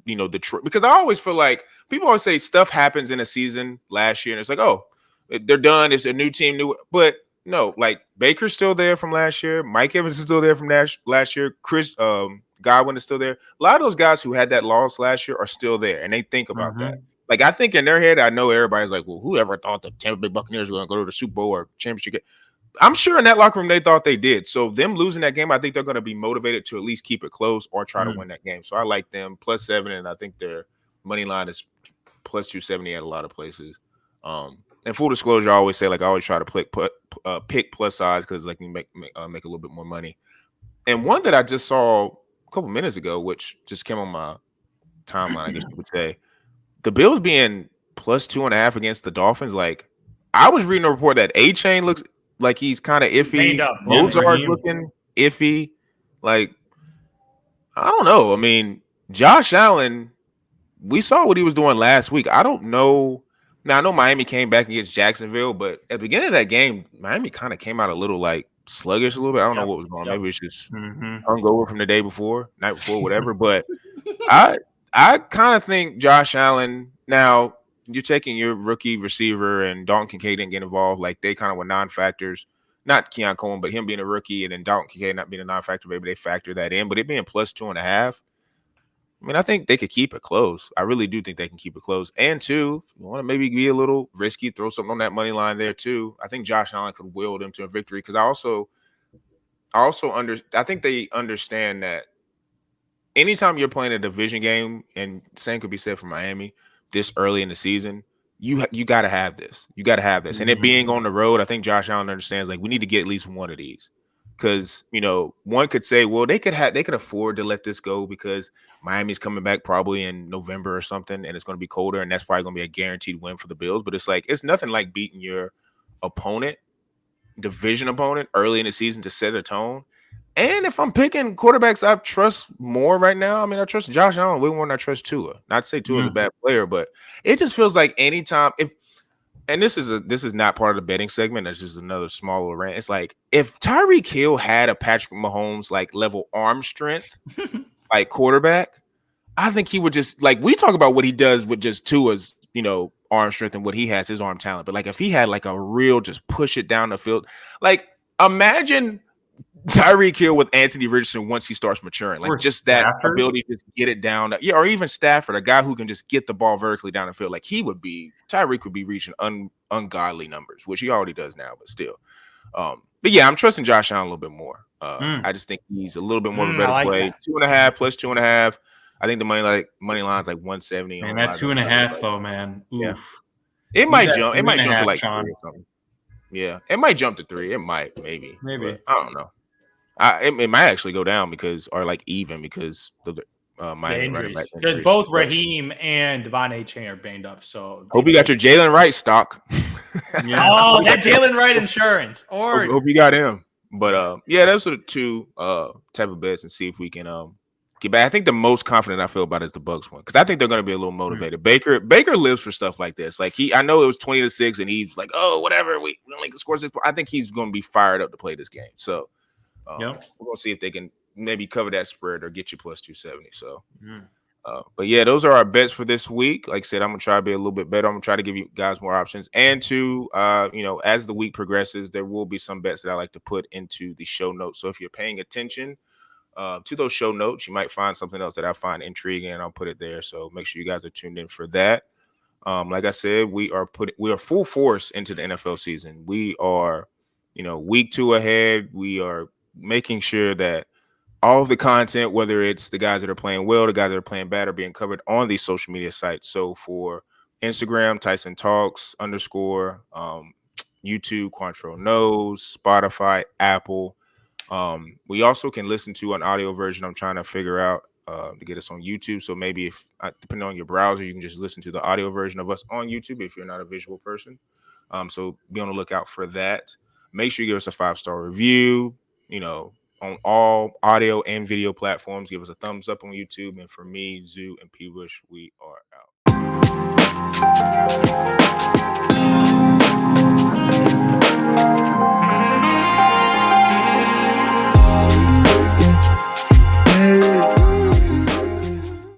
because I always feel like people always say stuff happens in a season last year and it's like, oh, they're done. It's a new team, but no, like Baker's still there from last year. Mike Evans is still there from last year. Chris Godwin is still there. A lot of those guys who had that loss last year are still there, and they think about that. Like, I think in their head, I know everybody's like, well, whoever thought the Tampa Bay Buccaneers were going to go to the Super Bowl or championship game? I'm sure in that locker room they thought they did. So them losing that game, I think they're going to be motivated to at least keep it close or try to win that game. So I like them +7, and I think their money line is +270 at a lot of places. And full disclosure, I always say, like, I always try to pick plus odds because like you make a little bit more money. And one that I just saw a couple minutes ago, which just came on my timeline, I guess you would say, the Bills being +2.5 against the Dolphins. Like, I was reading a report that A-Chain looks like he's kind of iffy. Mozart looking iffy. Like, I don't know. I mean, Josh Allen, we saw what he was doing last week. I don't know. Now, I know Miami came back against Jacksonville, but at the beginning of that game, Miami kind of came out a little, like, sluggish a little bit. I don't know what was going on. Maybe it's just hungover from the day before, night before, whatever. But I kind of think Josh Allen, now you're taking your rookie receiver and Dalton Kincaid didn't get involved. Like, they kind of were non-factors. Not Keon Coleman, but him being a rookie and then Dalton Kincaid not being a non-factor, maybe they factor that in. But it being +2.5, I mean, I think they could keep it close. I really do think they can keep it close. And two, you want to maybe be a little risky, throw something on that money line there too. I think Josh Allen could will them to a victory because I think they understand that anytime you're playing a division game, and same could be said for Miami this early in the season, you got to have this. You got to have this. And it being on the road, I think Josh Allen understands, like, we need to get at least one of these. Because, one could say, well, they could afford to let this go because Miami's coming back probably in November or something, and it's going to be colder, and that's probably going to be a guaranteed win for the Bills. But it's like, it's nothing like beating your division opponent early in the season to set a tone. And if I'm picking quarterbacks I trust more right now, I mean, I trust Josh Allen way more than I trust Tua. Not to say Tua's a bad player, but it just feels like anytime and this is not part of the betting segment. That's just another smaller rant. It's like if Tyreek Hill had a Patrick Mahomes like level arm strength, like quarterback, I think he would just like we talk about what he does with just Tua's, arm strength and what he has, his arm talent. But like if he had like a real just push it down the field, like imagine Tyreek Hill with Anthony Richardson once he starts maturing, like Or just Stafford. that ability to just get it down. Yeah, or even Stafford, a guy who can just get the ball vertically down the field. Like Tyreek would be reaching ungodly numbers, which he already does now, but still. But yeah, I'm trusting Josh Allen a little bit more. I just think he's a little bit more of a better play. That. 2.5 plus 2.5. I think the money line's like 170. Man, that 2.5 though, man. Oof. Yeah. It might jump. It might jump to like 3 or something. Yeah, it might jump to 3. It might, maybe. But I don't know. It might actually go down because the Miami running back. Because both Raheem and Devon A-Chain are banged up. So hope you got your Jalen Wright stock. Yeah. Oh, that Jalen Wright insurance. Or hope you got him. But yeah, those are the two type of bets and see if we can get back. I think the most confident I feel about is the Bucs one because I think they're going to be a little motivated. Baker lives for stuff like this. Like I know it was 20-6, and he's like, oh, whatever. We only can score 6. I think he's going to be fired up to play this game. So we're going to see if they can maybe cover that spread or get you plus 270. So, but yeah, those are our bets for this week. Like I said, I'm going to try to be a little bit better. I'm going to try to give you guys more options. And as the week progresses, there will be some bets that I like to put into the show notes. So if you're paying attention to those show notes, you might find something else that I find intriguing, and I'll put it there. So make sure you guys are tuned in for that. Like I said, we are full force into the NFL season. We are, week 2 ahead. We are making sure that all of the content, whether it's the guys that are playing well, the guys that are playing bad, are being covered on these social media sites. So for Instagram, Tyson Talks _, YouTube, Quantrill Knows, Spotify, Apple. We also can listen to an audio version. I'm trying to figure out to get us on YouTube. So maybe if depending on your browser, you can just listen to the audio version of us on YouTube if you're not a visual person. So be on the lookout for that. Make sure you give us a 5-star review, on all audio and video platforms. Give us a thumbs up on YouTube. And for me, Zoo, and P. Bush, we are out.